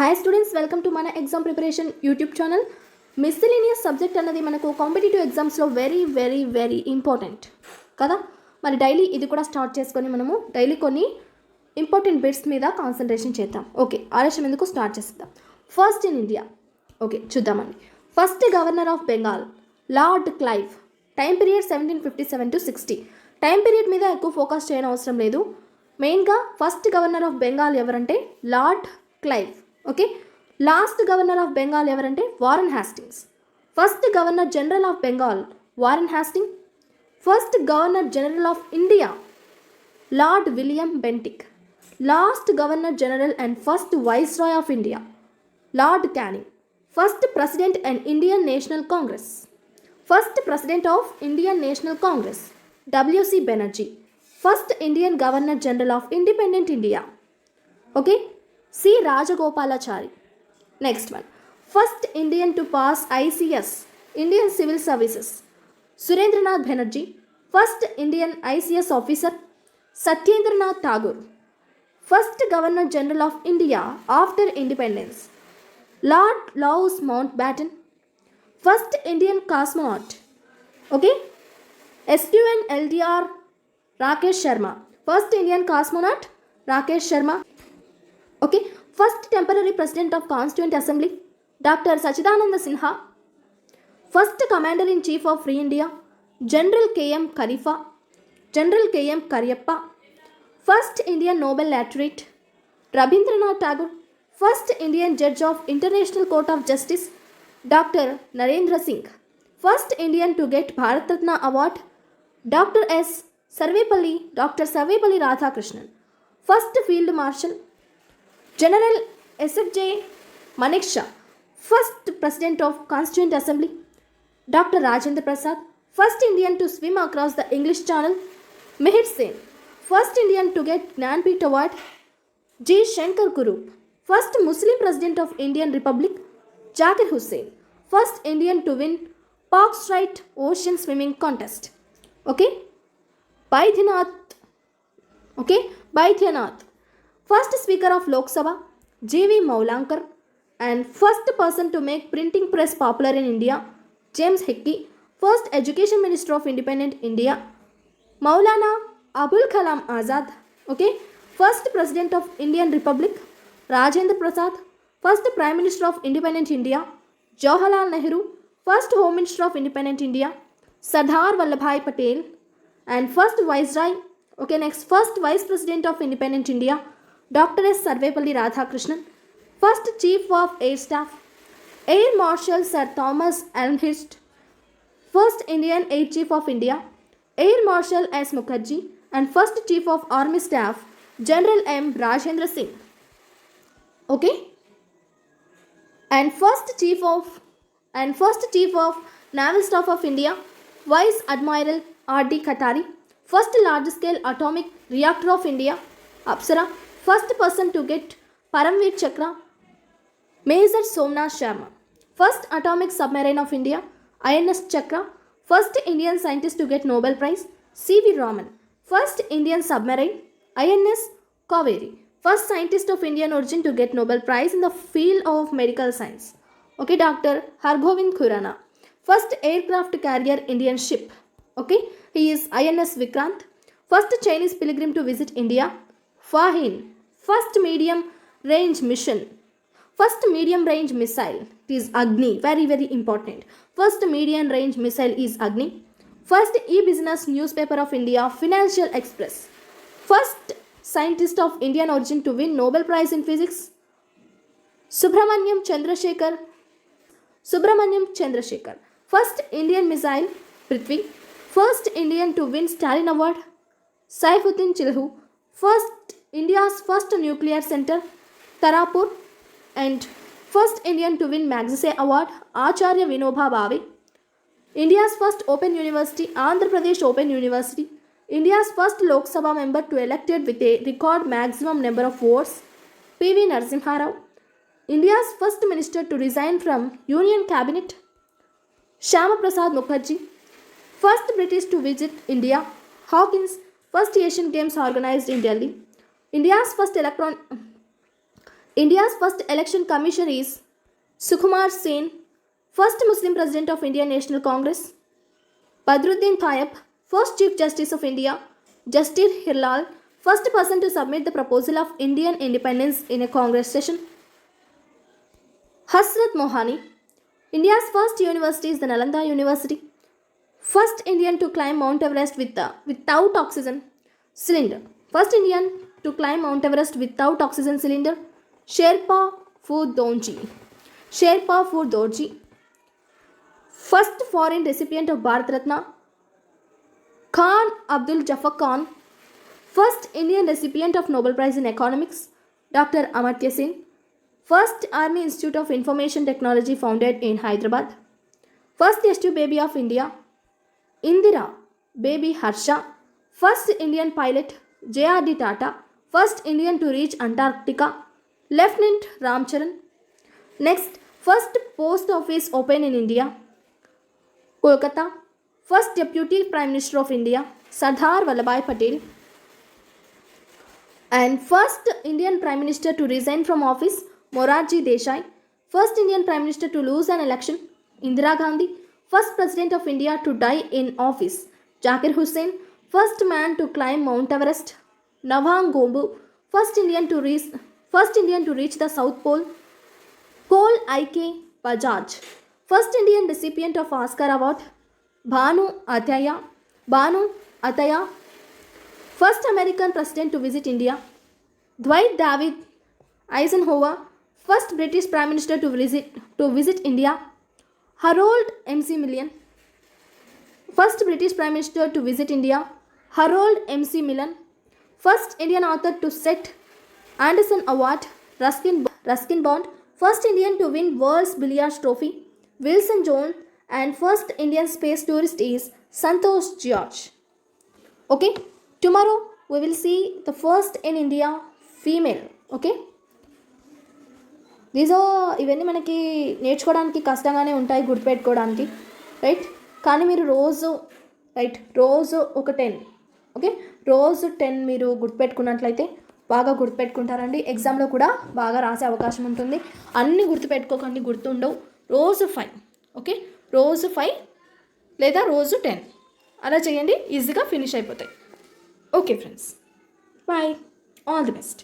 Hi students, welcome to మన exam preparation YouTube channel. Miscellaneous subject అన్నది మనకు competitive ఎగ్జామ్స్లో వెరీ వెరీ వెరీ ఇంపార్టెంట్ కదా. మరి డైలీ ఇది కూడా స్టార్ట్ చేసుకొని మనము డైలీ కొన్ని ఇంపార్టెంట్ బిట్స్ మీద కాన్సన్ట్రేషన్ చేద్దాం. ఓకే, ఆలస్యం ఎందుకు, స్టార్ట్ చేద్దాం. First in India. ఓకే, చూద్దామండి. First governor of Bengal lord Clive. Time period 1757 to 60. Time period మీద ఎక్కువ ఫోకస్ చేయడం అవసరం లేదు. మెయిన్గా ఫస్ట్ గవర్నర్ ఆఫ్ బెంగాల్ ఎవరంటే Lord Clive. Okay, last governor of Bengal ఎవరంటే Warren Hastings. First governor general of Bengal Warren Hastings. First governor general of India Lord William Bentinck. Last governor general and first viceroy of India Lord Canning. First president and Indian National Congress. First president of Indian National Congress W.C. Banerjee. First Indian governor general of independent India okay C Rajagopalachari. Next one, first Indian to pass ICS Indian civil services Surendranath Banerjee. First Indian ICS officer Satyendranath Tagore. First governor general of India after independence Lord Louis Mountbatten. First Indian cosmonaut okay SQN LDR Rakesh Sharma. First Indian cosmonaut Rakesh Sharma. Okay, first temporary president of constituent assembly doctor Sachchidananda Sinha. First commander in chief of free India general KM Cariappa, general KM Cariappa. First Indian Nobel laureate Rabindranath Tagore. First Indian judge of international court of justice doctor Narendra Singh. First Indian to get Bharat Ratna award doctor Sarvepalli Radhakrishnan. First field marshal general SFJ Manekshaw. First president of constituent assembly doctor Rajendra Prasad. First Indian to swim across the English channel Mihir Sen. First Indian to get Jnanpith award G. Shankar Kurup. First Muslim president of Indian republic Zakir Hussain. First Indian to win Palk strait ocean swimming contest okay Baidyanath. First speaker of Lok Sabha G.V. Mavalankar. And first person to make printing press popular in India James Hicky. First education minister of independent India Maulana Abul Kalam Azad. Okay, first president of Indian republic Rajendra Prasad. First prime minister of independent India Jawaharlal Nehru. First home minister of independent India Sardar Vallabhbhai Patel. And first viceroy okay next first vice president of independent India doctor S. Sarvepalli Radhakrishnan. First chief of air staff air marshal sir Thomas Elmhirst. First Indian air chief of India air marshal S. Mukherjee. And first chief of army staff general M. Rajendra Singh. Okay, and first chief of naval staff of India Vice Admiral R.D. Katari. First large scale atomic reactor of India Apsara. First person to get Paramveer Chakra Major Somnath Sharma. First atomic submarine of India INS Chakra. First Indian scientist to get Nobel Prize C.V. Raman. First Indian submarine INS Kaveri. First scientist of Indian origin to get Nobel Prize in the field of medical science okay Dr. Hargovind Khurana. First aircraft carrier Indian ship okay he is INS Vikrant. First Chinese pilgrim to visit India Fahin. First medium range missile it is Agni, very very important. First medium range missile is Agni. First e-business newspaper of India Financial Express. First scientist of Indian origin to win Nobel Prize in Physics Subramaniam Chandrasekhar. First Indian missile Prithvi. First Indian to win Stalin Award Saifuddin Chilhu. First India's first nuclear center Tarapur. And first Indian to win Magsaysay Award Acharya Vinoba Bhave. India's first open university Andhra Pradesh Open University. India's first Lok Sabha member to elected with a record maximum number of votes P.V. Narasimha Rao. India's first minister to resign from Union Cabinet Shyama Prasad Mukherjee. First British to visit India Hawkins. First Asian Games organized in Delhi. India's first India's first election commissioner is Sukumar Sen, first Muslim president of Indian National Congress. Badruddin Tayeb, first Chief Justice of India. Justice Hirlal, first person to submit the proposal of Indian independence in a Congress session. Hasrat Mohani, India's first university is the Nalanda University. First Indian to climb Mount Everest without oxygen cylinder. First Indian to climb Mount Everest without oxygen cylinder. Sherpa Phudonji. Sherpa Phudonji. First foreign recipient of Bharat Ratna. Khan Abdul Jafar Khan. First Indian recipient of Nobel Prize in Economics. Dr. Amartya Sen. First Army Institute of Information Technology founded in Hyderabad. First test baby of India. Indira Baby Harsha. First Indian pilot J.R.D. Tata. First Indian to reach Antarctica. Lieutenant Ramcharan. Next, first post office open in India. Kolkata. First Deputy Prime Minister of India. Sardar Vallabhbhai Patel. And first Indian Prime Minister to resign from office. Morarji Desai. First Indian Prime Minister to lose an election. Indira Gandhi. First President of India to die in office. Zakir Hussain. First man to climb Mount Everest. Navang Gombu. First Indian to reach the South Pole. Cole I.K. Bajaj. First Indian recipient of Oscar Award. Bhanu Athaya. First American president to visit India. Dwight David Eisenhower. First British Prime Minister to visit India. Harold M.C. Millen. First British Prime Minister to visit India. Harold M.C. Millen. First Indian author to set Anderson Award. Ruskin Bond. First Indian to win World's Billiards Trophy. Wilson Jones. And first Indian space tourist is Santosh George. Okay, tomorrow we will see the first in India female. Okay, these ఇవన్నీ మనకి నేర్చుకోవడానికి కష్టంగానే ఉంటాయి గుర్తుపెట్టుకోవడానికి, right? కానీ మీరు రోజు ఒక 10, okay, రోజు 10 మీరు గుర్తుపెట్టుకున్నట్లయితే బాగా గుర్తుపెట్టుకుంటారండి. ఎగ్జామ్లో కూడా బాగా రాసే అవకాశం ఉంటుంది. అన్నీ గుర్తుపెట్టుకోకండి, గుర్తుండవు. రోజు 5, ఓకే, రోజు 5 లేదా రోజు 10 అలా చేయండి, ఈజీగా ఫినిష్ అయిపోతాయి. Okay friends, bye, all the best.